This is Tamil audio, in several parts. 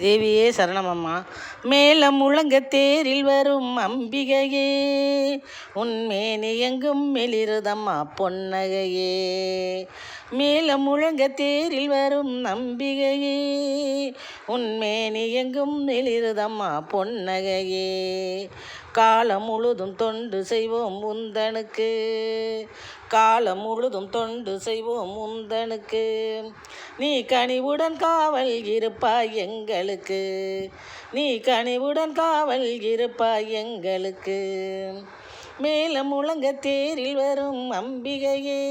தேவியே சரணமம்மா. மேலம் முழங்க தேரில் வரும் அம்பிகையே, உன்மேனி எங்கும் மெளிருதம்மா பொன்னகையே. மேலம் முழங்க தேரில் வரும் அம்பிகையே, உன்மேனி எங்கும் மெளிருதம்மா பொன்னகையே. காலம் முழுதும் தொண்டு செய்வோம் உந்தனுக்கு, காலம் முழுதும் தொண்டு செய்வோம் உந்தனுக்கு. நீ கனிவுடன் காவல் இருப்பாய் எங்களுக்கு, நீ கனிவுடன் காவல் இருப்பாய் எங்களுக்கு. மேலம் முழங்க தேரில் வரும் அம்பிகையே,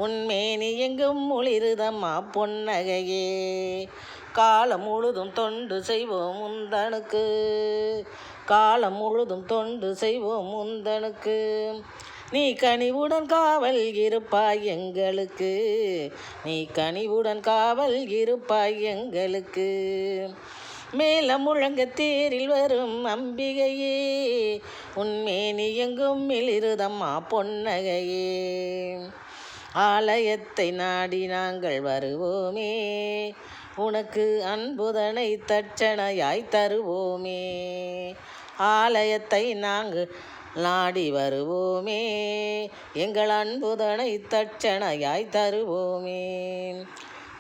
உன்மேனி எங்கும் ஒளிருதம்மா பொன்னகையே. காலம் முழுதும் தொண்டு செய்வோம் உந்தனுக்கு, காலம் முழுதும் தொண்டு செய்வோம் உந்தனுக்கு. நீ கனிவுடன் காவல் இருப்பாய் எங்களுக்கு, நீ கனிவுடன் காவல் இருப்பாய் எங்களுக்கு. மேலம் முழங்க தேரில் வரும் அம்பிகையே, உன்மேனி எங்கும் மெளிருதம்மா பொன்னகையே. ஆலயத்தை நாடி நாங்கள் வருவோமே, உனக்கு அன்புதனை தட்சணையாய் தருவோமே. ஆலயத்தை நாங்கள் நாடி வருவோமே, எங்கள் அன்புதனை தட்சணையாய் தருவோமே.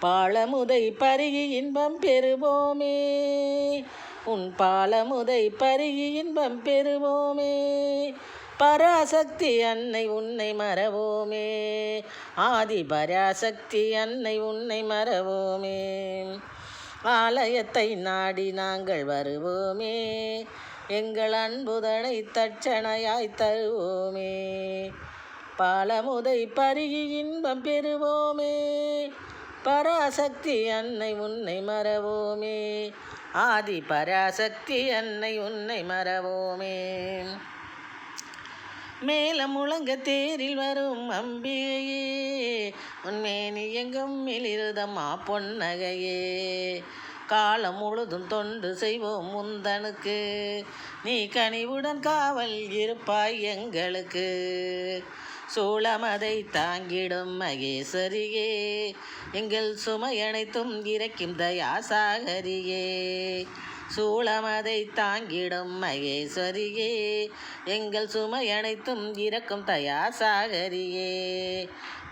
பாலமுதை பருகி இன்பம் பெறுவோமே, உன் பாலமுதை பருகி இன்பம் பெறுவோமே. பராசக்தி அன்னை உன்னை மறவோமே, ஆதி பராசக்தி அன்னை உன்னை மறவோமே. ஆலயத்தை நாடி நாங்கள் வருவோமே, எங்கள் அன்புதனை தட்சணையாய் தருவோமே. பாலமுதை பருகி இன்பம் பெறுவோமே, பராசக்தி அன்னை உன்னை மறவோமே, ஆதி பராசக்தி அன்னை உன்னை மறவோமே. மேலம் முழங்க தேரில் வரும் அம்பிகையே, உன்மேனி எங்கும் மெளிருதம்மா பொன்னகையே. காலம் முழுதும் தொண்டு செய்வோம் உந்தனுக்கு, நீ கனிவுடன் காவல் இருப்பாய் எங்களுக்கு. சூளமதை தாங்கிடும் மகேஸ்வரியே, எங்கள் சுமையனைத்தும் இறைக்கும் தயாசாகரியே. சூளமதை தாங்கிடும் மகேஸ்வரியே, எங்கள் சுமையனைத்தும் இறக்கும் தயாசாகரியே.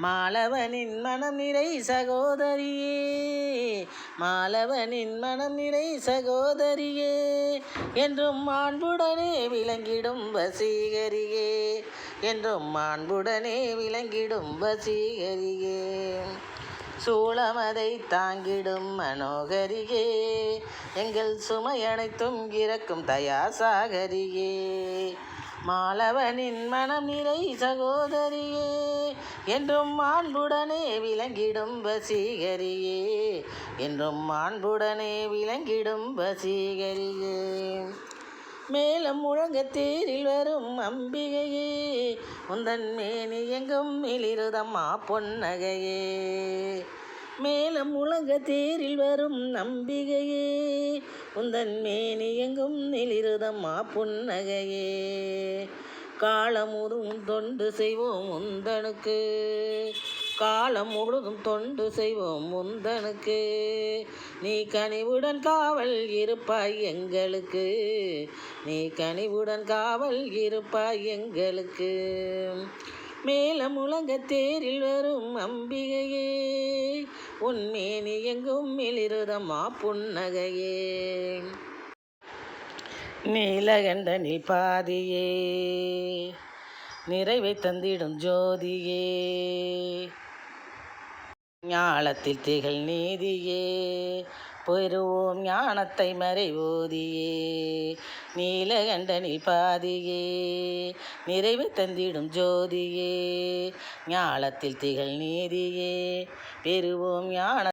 மாலவனின் மனம் நிறை சகோதரியே, மாலவனின் மனம் நிறை சகோதரியே. என்றும் மாண்புடனே விளங்கிடும் வசீகரியே, என்றும் மாண்புடனே விளங்கிடும் வசீகரியே. சூளமதை தாங்கிடும் மனோகரியே, எங்கள் சுமையனைத்தும் இறக்கும் தயாசாகரியே. மாலவனின் மனம் நிறை சகோதரியே, என்றும் மாண்புடனே விளங்கிடும் வசீகரியே, என்றும் மாண்புடனே விளங்கிடும் வசீகரியே. மேலம் முழங்க தேரில் வரும் அம்பிகையே, உந்தன் மேனி எங்கும் மெளிருதம்மா பொன்னகையே. மேலம் முழங்க தேரில் வரும் அம்பிகையே, உந்தன் மேனி எங்கும் மெளிருதம்மா பொன்னகையே. காலம் முழுதும் தொண்டு செய்வோம் உந்தனுக்கு, காலம் முழுதும் தொண்டு செய்வோம் உந்தனுக்கு. நீ கனிவுடன் காவல் இருப்பாய் எங்களுக்கு, நீ கனிவுடன் காவல் இருப்பாய் எங்களுக்கு. மேலம் முழங்க தேரில் வரும் அம்பிகையே, உன்மேனி எங்கும் மெளிருதம்மா புன்னகையே. நீலகண்டனில் பாதியே, நிறைவை தந்திடும் ஜோதியே. ஞாலத்தில் திகழ் நீதியே, பெறுவோம் ஞானத்தை மறைவோதியே. நீலகண்டனில் பாதியே, நிறைவை தந்திடும் ஜோதியே. ஞாலத்தில் திகழ் நீதியே, பெறுவோம் ஞான